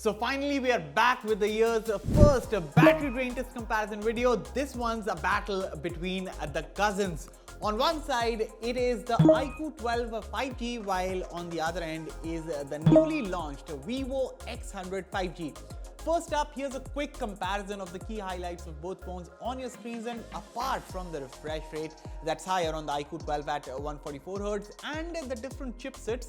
So finally we are back with the year's first battery drain test comparison video. This one's a battle between the cousins. On one side it is the iQOO 12 5G, while on the other end is the newly launched Vivo X100 5G. First up, here's a quick comparison of the key highlights of both phones on your screens, and apart from the refresh rate that's higher on the iQOO 12 at 144Hz and the different chipsets,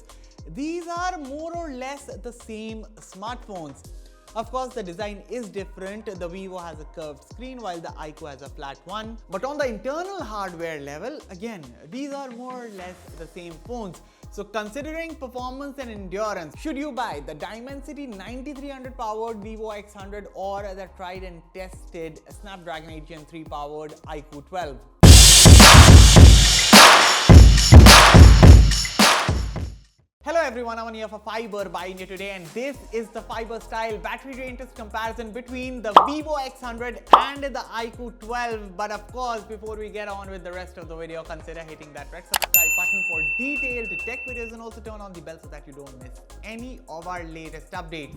these are more or less the same smartphones. Of course, the design is different. The Vivo has a curved screen while the iQOO has a flat one. But on the internal hardware level, again, these are more or less the same phones. So considering performance and endurance, should you buy the Dimensity 9300 powered Vivo X100 or the tried and tested Snapdragon 8 Gen 3 powered iQOO 12? Hello everyone, I'm here for Fiiber by India today, and this is the Fiiber style battery drain test comparison between the Vivo X100 and the iQOO 12. But of course, before we get on with the rest of the video, consider hitting that red subscribe button for detailed tech videos and also turn on the bell so that you don't miss any of our latest updates.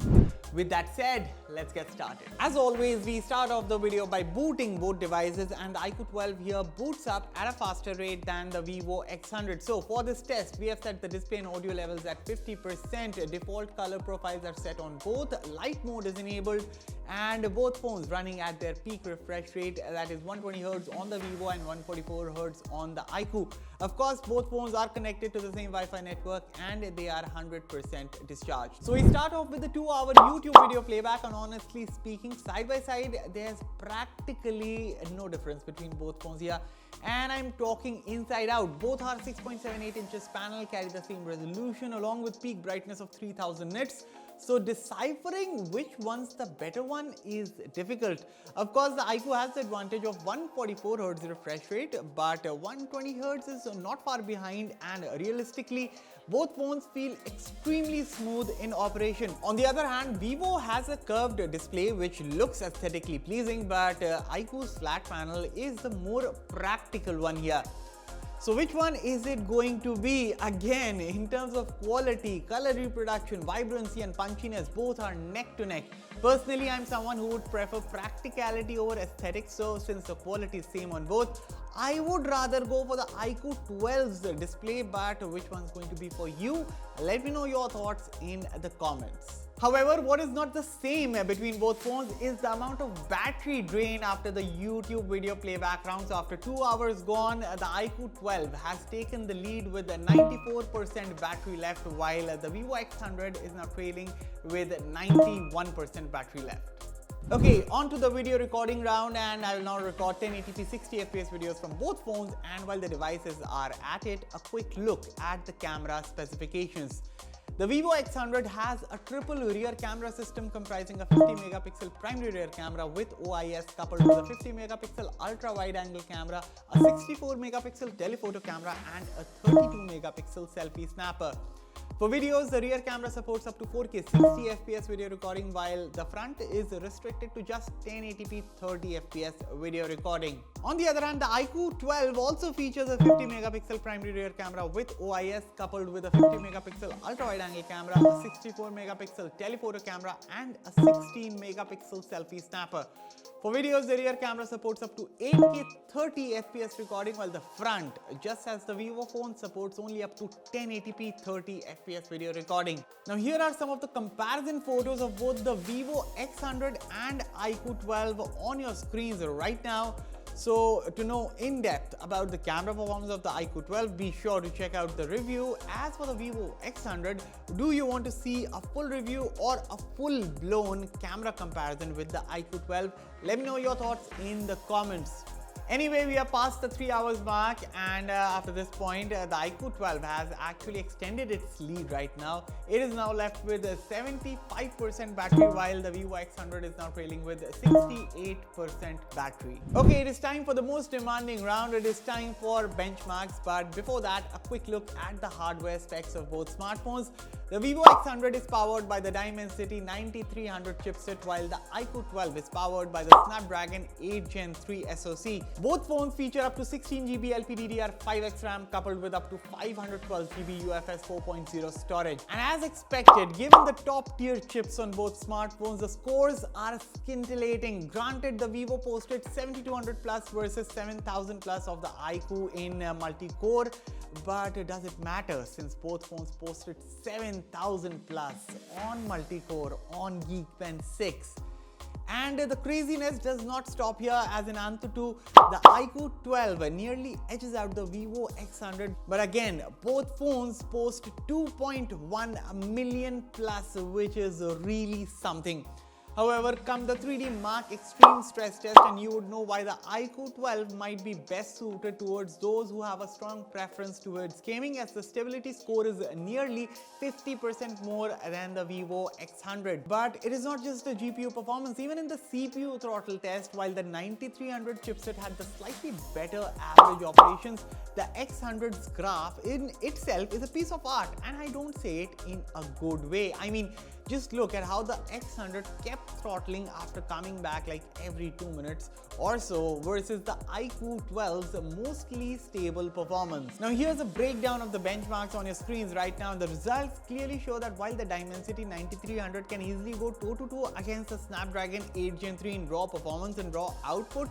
With that said, let's get started. As always, we start off the video by booting both devices, and the iQOO 12 here boots up at a faster rate than the Vivo X100. So for this test, we have set the display and audio levels at 50%. Default color profiles are set on both. Light mode is enabled, and both phones running at their peak refresh rate, that is 120Hz on the Vivo and 144Hz on the iQOO. Of course, both phones are connected to the same Wi-Fi network and they are 100% discharged. So we start off with the 2-hour YouTube video playback, and honestly speaking, side by side, there's practically no difference between both phones here. And I'm talking inside out. Both are 6.78 inches panel, carry the same resolution along with peak brightness of 3000 nits. So deciphering which one's the better one is difficult. Of course, the iQOO has the advantage of 144Hz refresh rate, but 120Hz is not far behind, and realistically, both phones feel extremely smooth in operation. On the other hand, Vivo has a curved display which looks aesthetically pleasing, but iQOO's flat panel is the more practical one here. So which one is it going to be? Again, in terms of quality, color reproduction, vibrancy and punchiness, both are neck to neck. Personally, I'm someone who would prefer practicality over aesthetics, so since the quality is same on both, I would rather go for the iQOO 12's display. But which one's going to be for you? Let me know your thoughts in the comments. However, what is not the same between both phones is the amount of battery drain after the YouTube video playback round. So after 2 hours gone, the iQOO 12 has taken the lead with a 94% battery left, while the Vivo X100 is now trailing with 91% battery left. Okay, on to the video recording round, and I will now record 1080p 60fps videos from both phones. And while the devices are at it, a quick look at the camera specifications. The Vivo X100 has a triple rear camera system comprising a 50 megapixel primary rear camera with OIS coupled with a 50 megapixel ultra wide angle camera, a 64 megapixel telephoto camera and a 32 megapixel selfie snapper. For videos, the rear camera supports up to 4K 60fps video recording, while the front is restricted to just 1080p 30fps video recording. On the other hand, the iQOO 12 also features a 50 megapixel primary rear camera with OIS coupled with a 50 megapixel ultra wide angle camera, a 64 megapixel telephoto camera and a 16 megapixel selfie snapper. For videos, the rear camera supports up to 8K 30fps recording, while the front, just as the Vivo phone, supports only up to 1080p 30fps video recording. Now here are some of the comparison photos of both the Vivo X100 and iQOO 12 on your screens right now. So to know in depth about the camera performance of the iQOO 12, be sure to check out the review. As for the Vivo X100, do you want to see a full review or a full-blown camera comparison with the iQOO 12? Let me know your thoughts in the comments. Anyway, we are past the 3 hours mark, and after this point, the iQOO 12 has actually extended its lead right now. It is now left with a 75% battery, while the Vivo X100 is now trailing with 68% battery. Okay, it is time for the most demanding round. It is time for benchmarks, but before that, a quick look at the hardware specs of both smartphones. The Vivo X100 is powered by the Dimensity 9300 chipset, while the iQOO 12 is powered by the Snapdragon 8 Gen 3 SoC. Both phones feature up to 16GB LPDDR5X RAM coupled with up to 512GB UFS 4.0 storage. And as expected, given the top tier chips on both smartphones, the scores are scintillating. Granted, the Vivo posted 7200 plus versus 7000 plus of the iQOO in multi-core, but does it matter since both phones posted 7000 plus on multi-core on Geekbench 6? And the craziness does not stop here, as in AnTuTu, the iQOO 12 nearly edges out the Vivo X100. But again, both phones post 2.1 million plus, which is really something. However, come the 3D Mark Extreme stress test, and you would know why the iQOO 12 might be best suited towards those who have a strong preference towards gaming, as the stability score is nearly 50% more than the Vivo X100. But it is not just the GPU performance. Even in the CPU throttle test, while the 9300 chipset had the slightly better average operations, the X100's graph in itself is a piece of art, and I don't say it in a good way. I mean, just look at how the X100 kept throttling after coming back like every 2 minutes or so versus the iQOO 12's mostly stable performance. Now here's a breakdown of the benchmarks on your screens right now. The results clearly show that while the Dimensity 9300 can easily go toe-to-toe against the Snapdragon 8 Gen 3 in raw performance and raw output,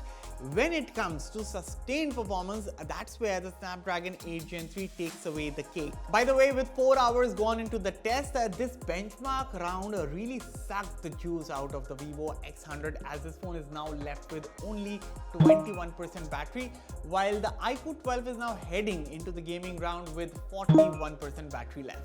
when it comes to sustained performance, that's where the Snapdragon 8 Gen 3 takes away the cake. By the way, with 4 hours gone into the test, this benchmark round really sucked the juice out of the Vivo X100, as this phone is now left with only 21% battery, while the iQOO 12 is now heading into the gaming round with 41% battery left.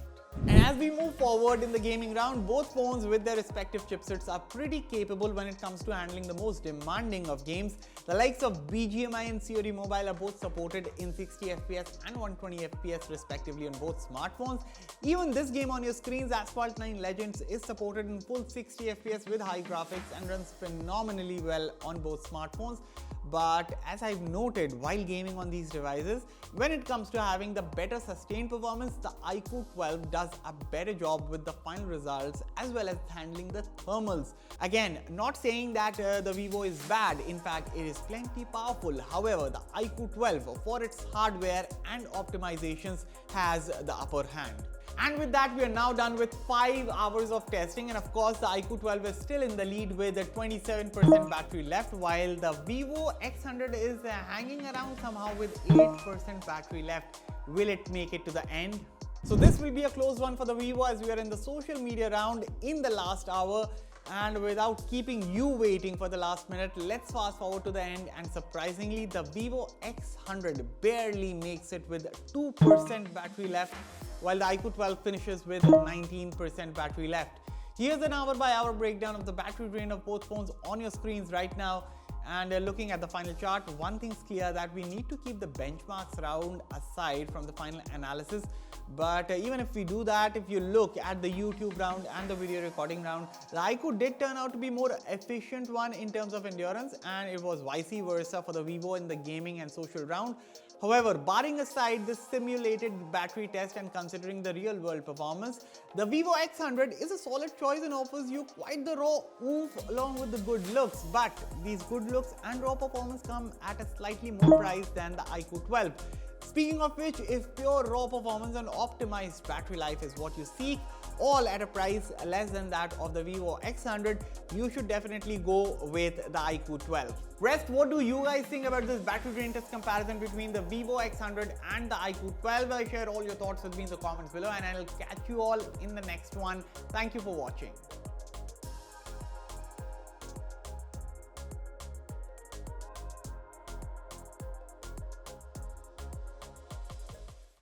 And as we move forward in the gaming round, both phones with their respective chipsets are pretty capable when it comes to handling the most demanding of games. The likes of BGMI and COD Mobile are both supported in 60fps and 120fps respectively on both smartphones. Even this game on your screens, Asphalt 9 Legends, is supported in full 60fps with high graphics and runs phenomenally well on both smartphones. But as I've noted while gaming on these devices, when it comes to having the better sustained performance, the iQOO 12 does a better job with the final results as well as handling the thermals. Again, not saying that the Vivo is bad, in fact it is plenty powerful. However, the iQOO 12 for its hardware and optimizations has the upper hand. And with that, we are now done with 5 hours of testing, and of course the iQOO 12 is still in the lead with a 27% battery left, while the Vivo X100 is hanging around somehow with 8% battery left. Will it make it to the end? So this will be a close one for the Vivo, as we are in the social media round in the last hour. And without keeping you waiting for the last minute, let's fast forward to the end, and surprisingly the Vivo X100 barely makes it with 2% battery left, while the iQOO 12 finishes with 19% battery left. Here's an hour by hour breakdown of the battery drain of both phones on your screens right now. And looking at the final chart, one thing's clear, that we need to keep the benchmarks round aside from the final analysis. But even if we do that, if you look at the YouTube round and the video recording round, the iQOO did turn out to be more efficient one in terms of endurance, and it was vice versa for the Vivo in the gaming and social round. However, barring aside this simulated battery test and considering the real world performance, the Vivo X100 is a solid choice and offers you quite the raw oomph along with the good looks. But these good looks and raw performance come at a slightly more price than the iQOO 12. Speaking of which, if pure raw performance and optimized battery life is what you seek, all at a price less than that of the Vivo X100, you should definitely go with the iQOO 12. Rest, what do you guys think about this battery drain test comparison between the Vivo X100 and the iQOO 12? Share all your thoughts with me in the comments below, and I'll catch you all in the next one. Thank you for watching.